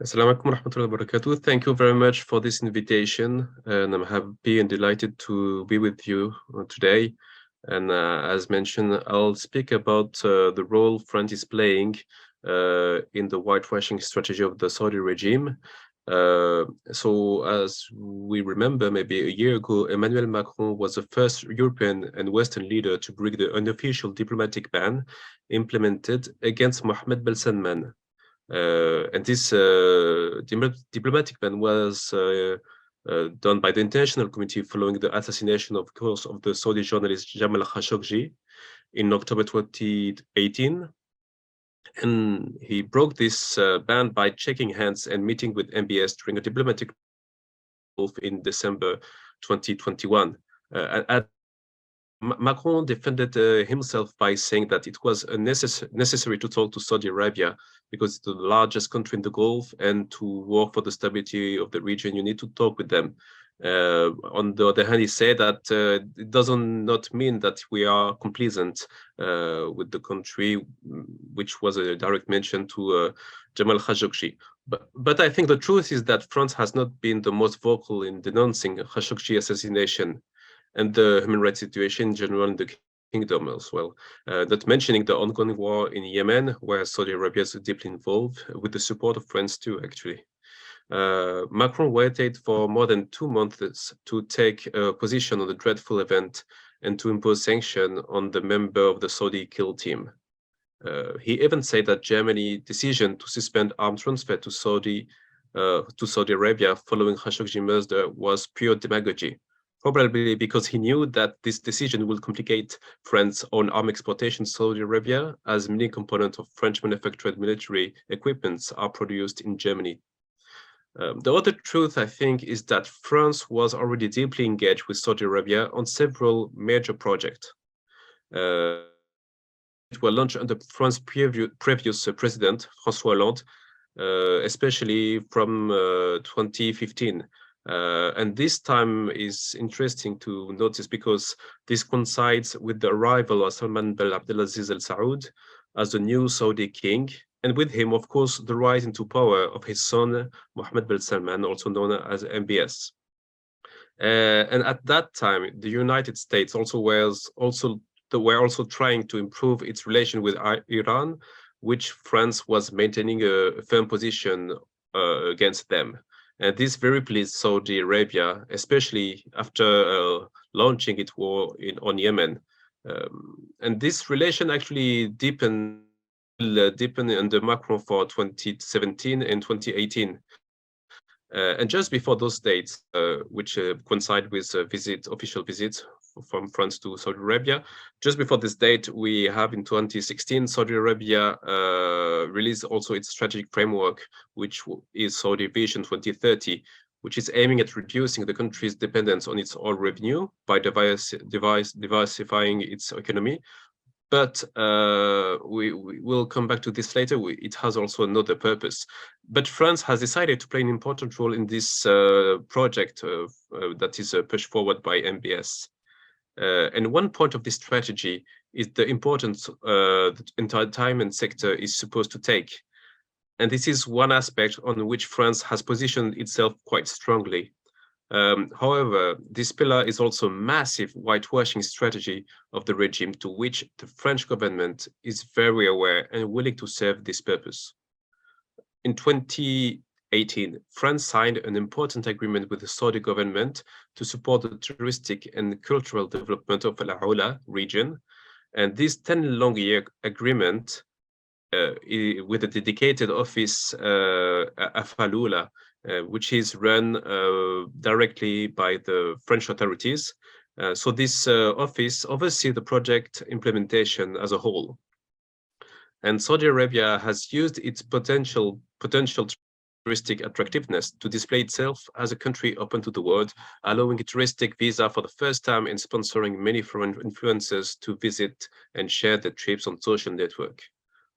Assalamu alaikum warahmatullahi wabarakatuh. Thank you very much for this invitation, and I'm happy and delighted to be with you today. And as mentioned, I'll speak about the role France is playing in the whitewashing strategy of the Saudi regime. So as we remember, maybe a year ago, Emmanuel Macron was the first European and Western leader to break the unofficial diplomatic ban implemented against Mohammed bin Salman. And this diplomatic ban was done by the international committee following the assassination, of course, of the Saudi journalist Jamal Khashoggi in October 2018. And he broke this ban by shaking hands and meeting with MBS during a diplomatic in December 2021. At Macron defended himself by saying that it was necessary to talk to Saudi Arabia because it's the largest country in the Gulf, and to work for the stability of the region, you need to talk with them. On the other hand, he said that it doesn't not mean that we are complacent with the country, which was a direct mention to Jamal Khashoggi. But I think the truth is that France has not been the most vocal in denouncing Khashoggi assassination and the human rights situation in general in the kingdom as well. Not mentioning the ongoing war in Yemen, where Saudi Arabia is deeply involved, with the support of France too, actually. Macron waited for more than 2 months to take a position on the dreadful event and to impose sanction on the member of the Saudi kill team. He even said that Germany's decision to suspend arms transfer to Saudi Arabia following Khashoggi murder was pure demagogy, probably because he knew that this decision will complicate France's own arms exportation to Saudi Arabia, as many components of French manufactured military equipments are produced in Germany. The other truth, I think, is that France was already deeply engaged with Saudi Arabia on several major projects. It were launched under France's previous president, François Hollande, especially from 2015. And this time is interesting to notice because this coincides with the arrival of Salman bin Abdulaziz Al Saud as the new Saudi king, and with him, of course, the rise into power of his son, Mohammed bin Salman, also known as MBS. And at that time, the United States were also trying to improve its relation with Iran, which France was maintaining a firm position against them. And this very pleased Saudi Arabia, especially after launching its war on Yemen. And this relation actually deepened under Macron for 2017 and 2018. And just before those dates, which coincide with official visits from France to Saudi Arabia, just before this date, we have in 2016, Saudi Arabia released also its strategic framework, which is Saudi Vision 2030, which is aiming at reducing the country's dependence on its oil revenue by diversifying its economy. But we will come back to this later. It has also another purpose. But France has decided to play an important role in this project that is pushed forward by MBS. And one point of this strategy is the importance the entertainment sector is supposed to take. And this is one aspect on which France has positioned itself quite strongly. However, this pillar is also a massive whitewashing strategy of the regime, to which the French government is very aware and willing to serve this purpose. In 2018, France signed an important agreement with the Saudi government to support the touristic and cultural development of Al Aula region. And this 10-long-year agreement with a dedicated office, Afalula, which is run directly by the French authorities. So this office oversees the project implementation as a whole. And Saudi Arabia has used its potential touristic attractiveness to display itself as a country open to the world, allowing a touristic visa for the first time and sponsoring many foreign influencers to visit and share their trips on social network.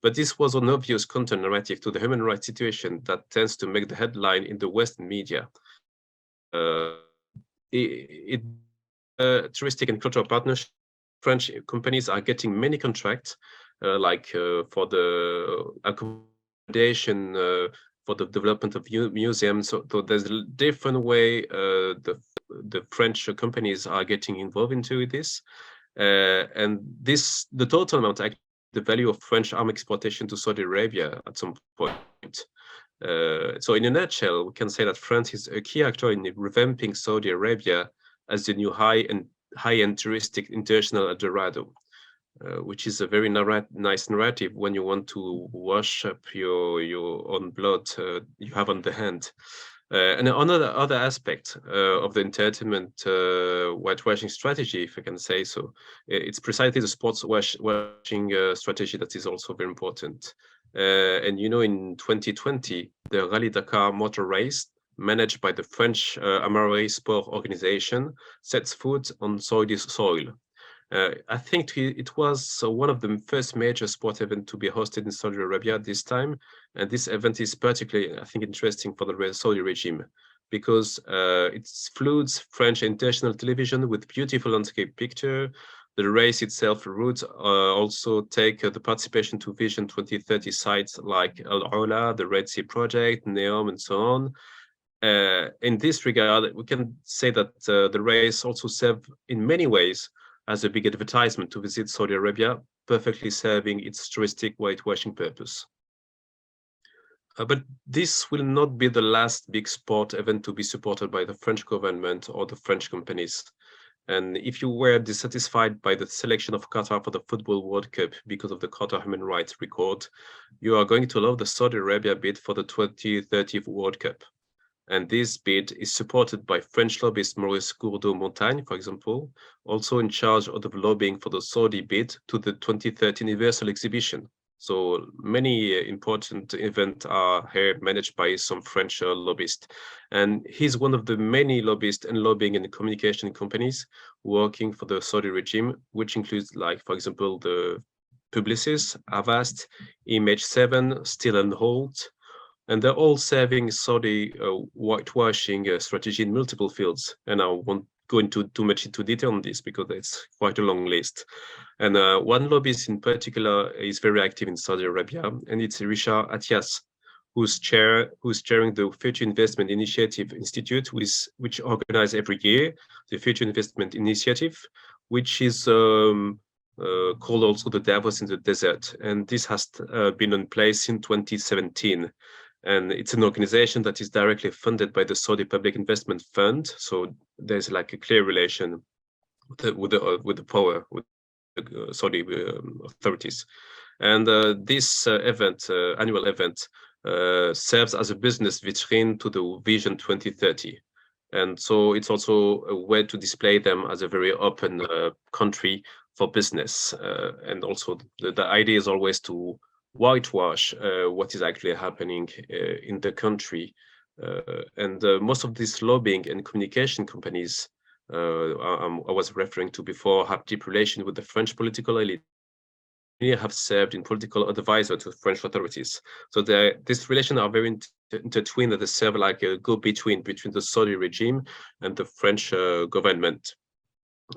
But this was an obvious counter-narrative to the human rights situation that tends to make the headline in the Western media. Touristic and cultural partnerships, French companies are getting many contracts, for the accommodation for the development of museums. So there's a different way the French companies are getting involved into this. And the total amount, actually, the value of French arm exportation to Saudi Arabia at some point. So in a nutshell, we can say that France is a key actor in revamping Saudi Arabia as the new high-end touristic international El Dorado, which is a very nice narrative when you want to wash up your own blood you have on the hand. And another other aspect of the entertainment whitewashing strategy, if I can say so, it's precisely the sports washing strategy that is also very important. And in 2020, the Rally Dakar motor race, managed by the French Amaury Sport Organization, sets foot on Saudi soil. I think it was one of the first major sport events to be hosted in Saudi Arabia at this time. And this event is particularly, I think, interesting for the Saudi regime because it floods French international television with beautiful landscape picture. The race itself routes also take the participation to Vision 2030 sites like Al Ola, the Red Sea Project, NEOM, and so on. In this regard, we can say that the race also served in many ways as a big advertisement to visit Saudi Arabia, perfectly serving its touristic whitewashing purpose. But this will not be the last big sport event to be supported by the French government or the French companies. And if you were dissatisfied by the selection of Qatar for the Football World Cup because of the Qatar human rights record, you are going to love the Saudi Arabia bid for the 2030 World Cup. And this bid is supported by French lobbyist Maurice Gourdeau-Montagne, for example, also in charge of the lobbying for the Saudi bid to the 2030 Universal Exhibition. So many important events are here managed by some French lobbyists. And he's one of the many lobbyists and lobbying and communication companies working for the Saudi regime, which includes, like, for example, the Publicis, Avast, Image7, Still & Holt, and they're all serving Saudi whitewashing strategy in multiple fields. And I won't go into too much into detail on this because it's quite a long list. And one lobbyist in particular is very active in Saudi Arabia, and it's Richard Atias, who's chairing the Future Investment Initiative Institute, which organizes every year the Future Investment Initiative, which is called also the Davos in the Desert. And this has been in place since 2017. And it's an organization that is directly funded by the Saudi Public Investment Fund. So there's like a clear relation with the power, with the Saudi authorities. And this annual event, serves as a business vitrine to the Vision 2030. And so it's also a way to display them as a very open country for business. And also the idea is always to whitewash what is actually happening in the country. And most of these lobbying and communication companies I was referring to before have deep relation with the French political elite. Many have served in political advisor to French authorities. So these relations are very intertwined, that they serve like a go-between between the Saudi regime and the French government.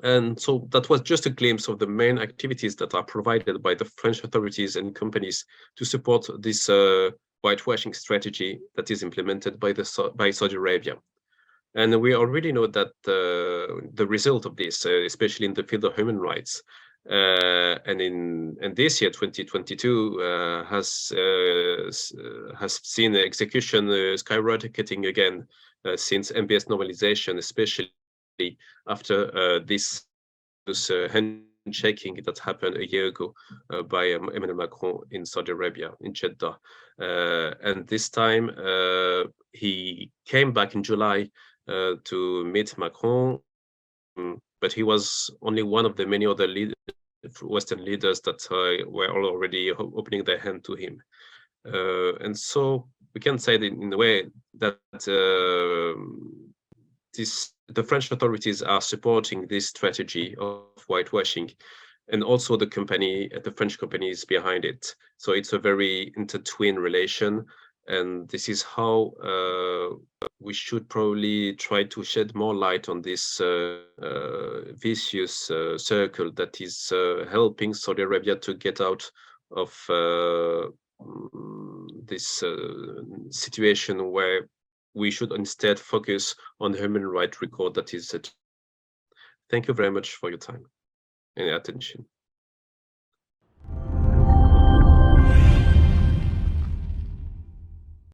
And so that was just a glimpse of the main activities that are provided by the French authorities and companies to support this whitewashing strategy that is implemented by Saudi Arabia. And we already know that the result of this, especially in the field of human rights, and this year, 2022, has seen execution skyrocketing again since MBS normalization, especially after this handshaking that happened a year ago by Emmanuel Macron in Saudi Arabia, in Jeddah. And this time he came back in July to meet Macron, but he was only one of the many other Western leaders that were already opening their hand to him. And so we can say that in a way that the French authorities are supporting this strategy of whitewashing, and also the French companies behind it. So it's a very intertwined relation, and this is how we should probably try to shed more light on this vicious circle that is helping Saudi Arabia to get out of this situation where we should instead focus on human rights record that is. Thank you very much for your time and attention.